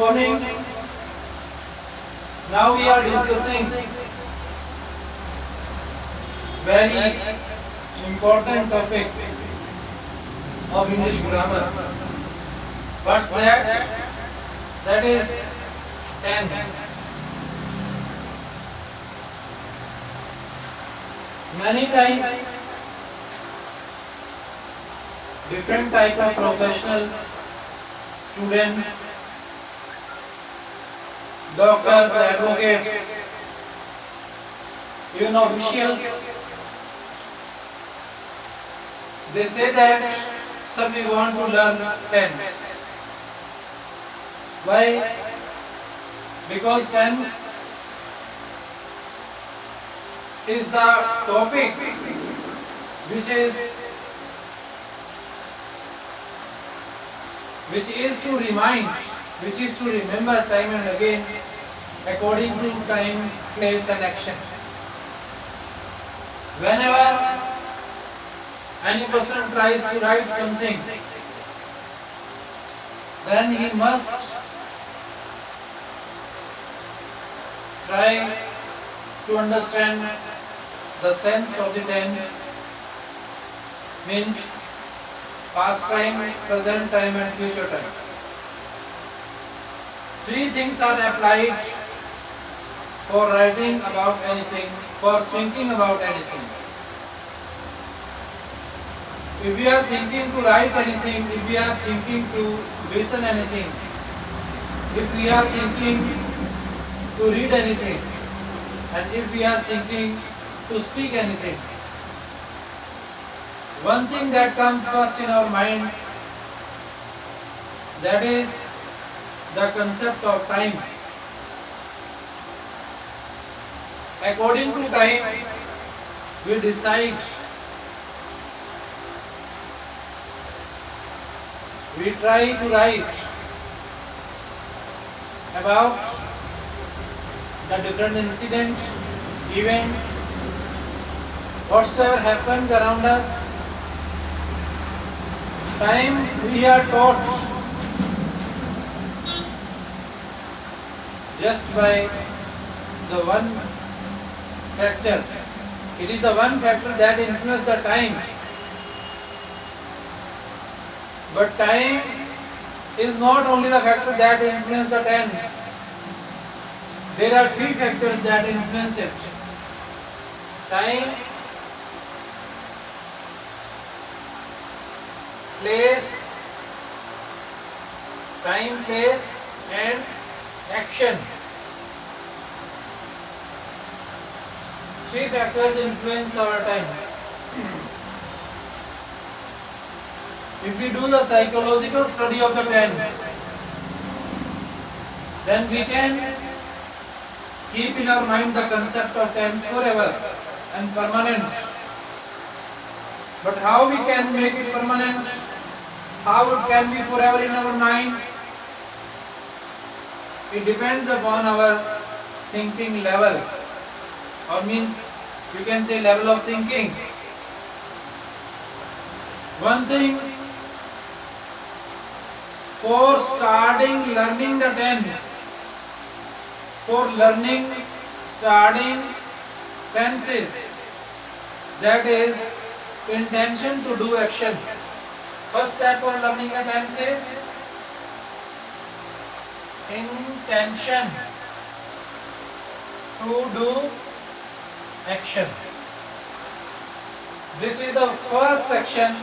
morning. Now we are discussing very important topic of English grammar. What's that? That is tense. Many times, different type of professionals, students, doctors, advocates, even officials, they say that sir, we want to learn tense. Why? Because tense is the topic which is to remind, which is to remember time and again according to time, place and action. Whenever any person tries to write something, then he must try to understand the sense of the tense, means past time, present time and future time. Three things are applied for writing about anything, for thinking about anything. If we are thinking to write anything, if we are thinking to listen anything, if we are thinking to read anything, and if we are thinking to speak anything, one thing that comes first in our mind, that is the concept of time. According to time, we decide, we try to write about the different incident, event, whatsoever happens around us. Time we are taught just by the one factor. It is the one factor that influences the time. But time is not only the factor that influences the tense. There are three factors that influence it. Time, place, and action. Three factors influence our times. If we do the psychological study of the tense, then we can keep in our mind the concept of tense forever and permanent. But how we can make it permanent? How it can be forever in our mind? It depends upon our thinking level, or means you can say level of thinking. One thing, for starting learning the tense, for learning, starting tenses, that is intention to do action. First step of learning the tense is intention to do action. This is the first action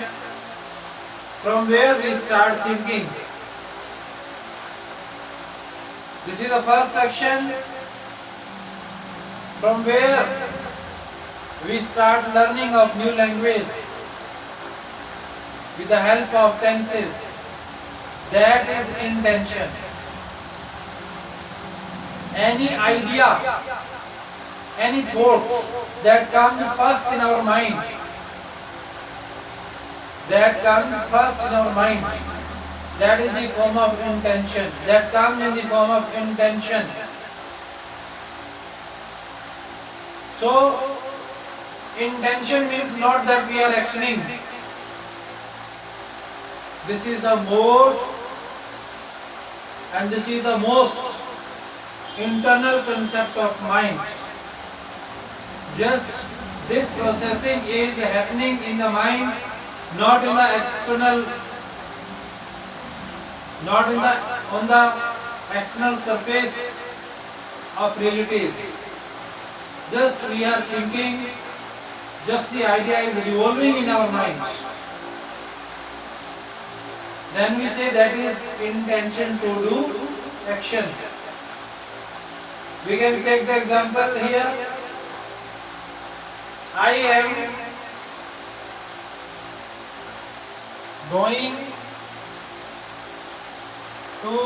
from where we start thinking. This is the first action from where we start learning of new language with the help of tenses. That is intention. Any idea, any thought that comes first in our mind, that is the form of intention. That comes in the form of intention. So, intention means not that we are actioning. This is the more and this is the most internal concept of mind. Just this processing is happening in the mind, not in the external, not in the on the external surface of realities. Just we are thinking, just the idea is revolving in our mind. Then we say that is intention to do action. We can take the example here. I am going to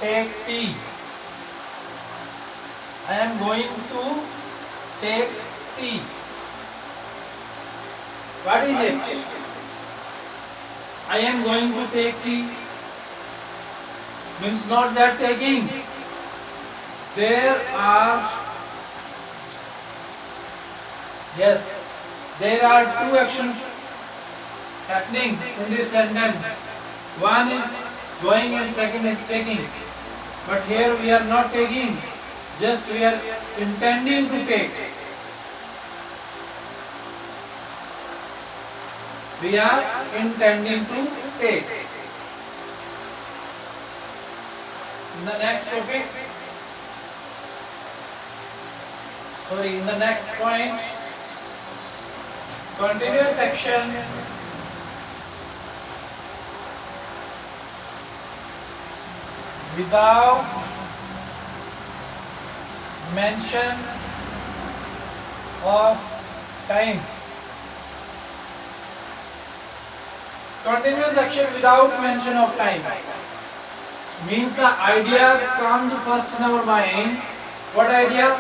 take tea. I am going to take tea. What is it? I am going to take tea means not that taking. There are two actions happening in this sentence. One is going and second is taking. But here we are not taking, just we are intending to take. We are intending to take. In the next topic, in the next point, continuous action without mention of time. Continuous action without mention of time means the idea comes first in our mind. What idea?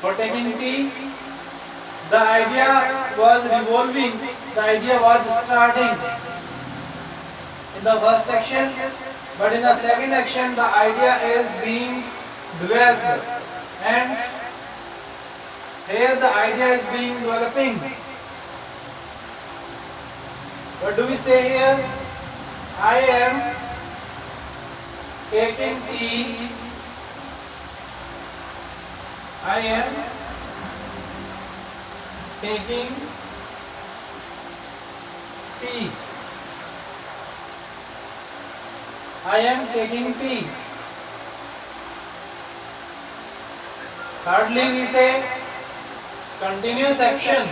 For taking tea, the idea was revolving, the idea was starting in the first action, but in the second action the idea is being developed, and here the idea is being developing. What do we say here? I am taking tea. I am taking tea. I am taking tea. Thirdly, we say continuous action.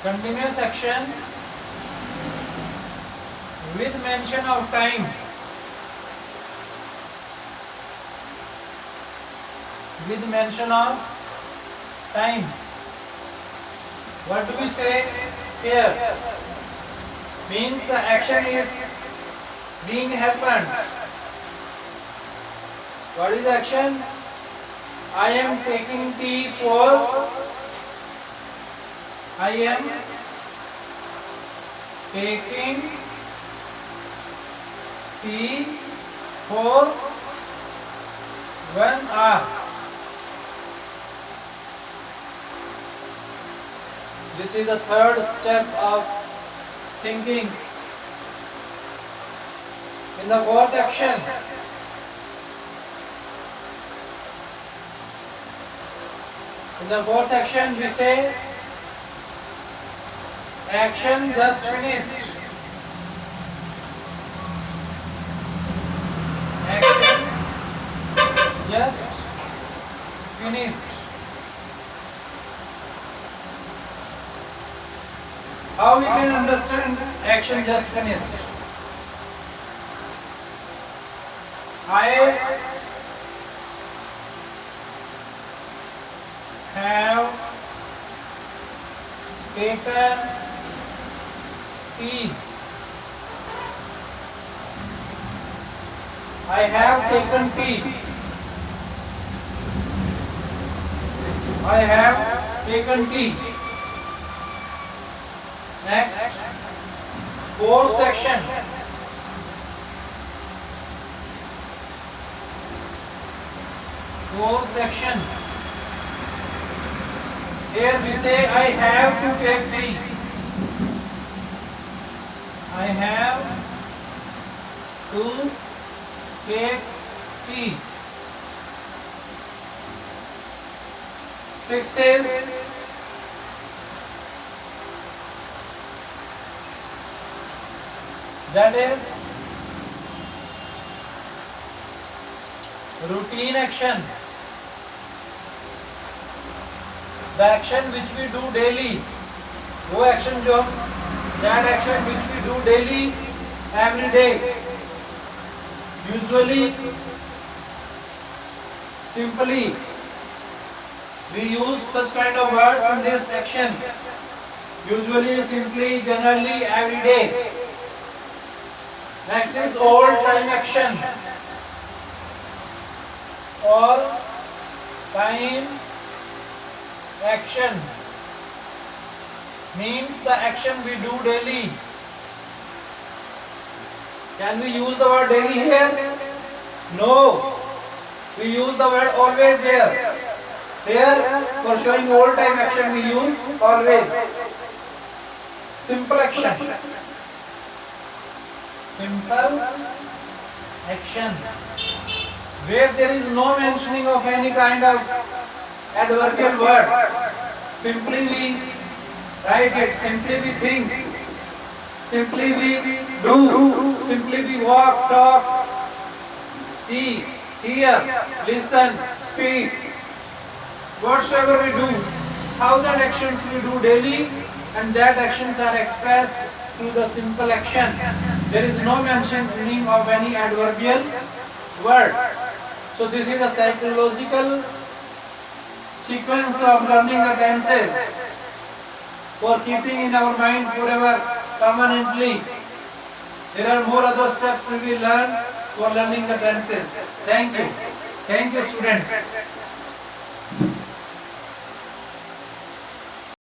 Continuous action with mention of time. With mention of time. What do we say here? Means the action is being happened. What is the action? I am taking tea for. I am taking tea for 1 hour. This is the third step of thinking. In the fourth action, we say action just finished. Action just finished. How we can understand action just finished? I have taken tea. I have taken tea. I have taken tea. Next, fourth action. Fourth action. Here we say I have to take tea. I have to take tea. Sixth is that is routine action. The action which we do daily. वो action जो that action which we do daily every day. Usually, simply, we use such kind of words in this section. Usually, simply, generally, every day. Next is all time action. All time action means the action we do daily. Can we use the word daily here? No. We use the word always here. Here, for showing all time action, we use always. Simple action. Simple action. Where there is no mentioning of any kind of adverbial words. Simply we write it. Simply we think. Simply we do. Simply we walk, talk, see, hear, listen, speak. Whatsoever we do, 1,000 actions we do daily, and that actions are expressed through the simple action. There is no mentioning of any adverbial word. So this is a psychological sequence of learning the tenses for keeping in our mind forever permanently. There are more other steps we will learn for learning the tenses. Thank you. Thank you, students.